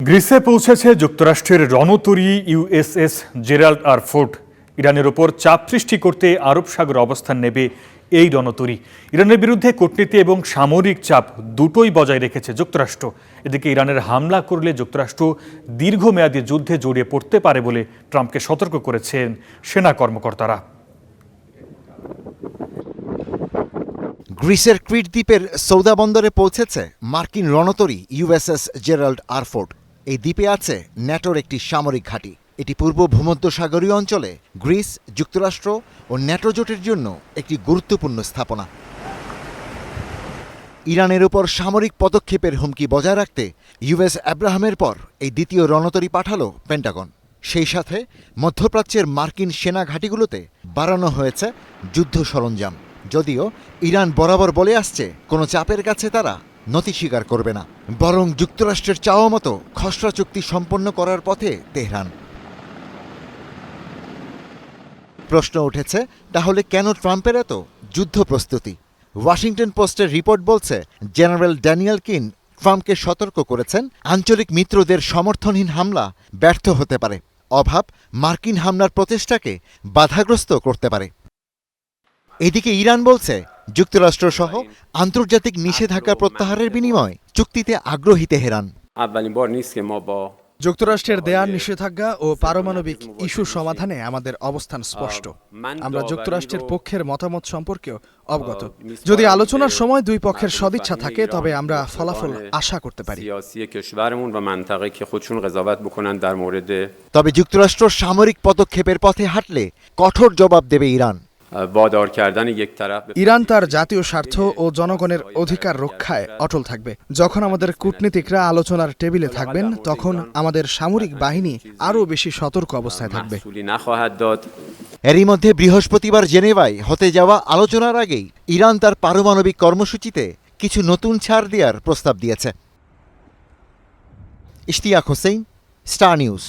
গ্রিসে পৌঁছেছে যুক্তরাষ্ট্রের রণতরী USS Gerald আর Ford. ইরানের ওপর চাপ সৃষ্টি করতে আরব সাগরে অবস্থান নেবে এই রণতরী। ইরানের বিরুদ্ধে কূটনীতি এবং সামরিক চাপ দুটোই বজায় রেখেছে যুক্তরাষ্ট্র। এদিকে ইরানের হামলা করলে যুক্তরাষ্ট্র দীর্ঘমেয়াদী যুদ্ধে জড়িয়ে পড়তে পারে বলে ট্রাম্পকে সতর্ক করেছেন সেনা কর্মকর্তারা। গ্রিসের ক্রিট দ্বীপের সৌদা বন্দরে পৌঁছেছে মার্কিন রণতরী ইউএসএস জেরাল্ড আর ফোর্ড। এই দ্বীপে আছে ন্যাটোর একটি সামরিক ঘাঁটি। এটি পূর্ব ভূমধ্যসাগরীয় অঞ্চলে গ্রিস, যুক্তরাষ্ট্র ও ন্যাটো জোটের জন্য একটি গুরুত্বপূর্ণ স্থাপনা। ইরানের উপর সামরিক পদক্ষেপের হুমকি বজায় রাখতে ইউএস আব্রাহামের পর এই দ্বিতীয় রণতরী পাঠালো পেন্টাগন। সেই সাথে মধ্যপ্রাচ্যের মার্কিন সেনা ঘাঁটিগুলোতে বাড়ানো হয়েছে যুদ্ধ সরঞ্জাম। যদিও ইরান বরাবর বলে আসছে কোনো চাপের কাছে তারা নতি স্বীকার করবে না, বরং যুক্তরাষ্ট্রের চাওয়া মতো খসড়া চুক্তি সম্পন্ন করার পথে তেহরান। প্রশ্ন উঠেছে, তাহলে কেন ট্রাম্পের এত যুদ্ধ প্রস্তুতি? ওয়াশিংটন পোস্টের রিপোর্ট বলছে, জেনারেল ড্যানিয়েল কিন ট্রাম্পকে সতর্ক করেছেন আঞ্চলিক মিত্রদের সমর্থনহীন হামলা ব্যর্থ হতে পারে। অভাব মার্কিন হামলার প্রচেষ্টাকে বাধাগ্রস্ত করতে পারে। এদিকে ইরান বলছে, যুক্তরাষ্ট্রসহ আন্তর্জাতিক নিষেধাজ্ঞা প্রত্যাহারের বিনিময়ে চুক্তিতে আগ্রহী তেহরান। যুক্তরাষ্ট্রের দেয়া নিষেধাজ্ঞা ও পারমাণবিক ইস্যু সমাধানে আমাদের অবস্থান স্পষ্ট। আমরা যুক্তরাষ্ট্রের পক্ষের মতামত সম্পর্কেও অবগত। যদি আলোচনার সময় দুই পক্ষের সদিচ্ছা থাকে, তবে আমরা ফলাফল আশা করতে পারি। তবে যুক্তরাষ্ট্র সামরিক পদক্ষেপের পথে হাঁটলে কঠোর জবাব দেবে ইরান। ইরান তার জাতীয় স্বার্থ ও জনগণের অধিকার রক্ষায় অটল থাকবে। যখন আমাদের কূটনীতিকরা আলোচনার টেবিলে থাকবেন, তখন আমাদের সামরিক বাহিনী আরও বেশি সতর্ক অবস্থায় থাকবে। এরই মধ্যে বৃহস্পতিবার জেনেভায় হতে যাওয়া আলোচনার আগেই ইরান তার পারমাণবিক কর্মসূচিতে কিছু নতুন ছাড় দেওয়ার প্রস্তাব দিয়েছে। Ishtiaq Hossain, star news.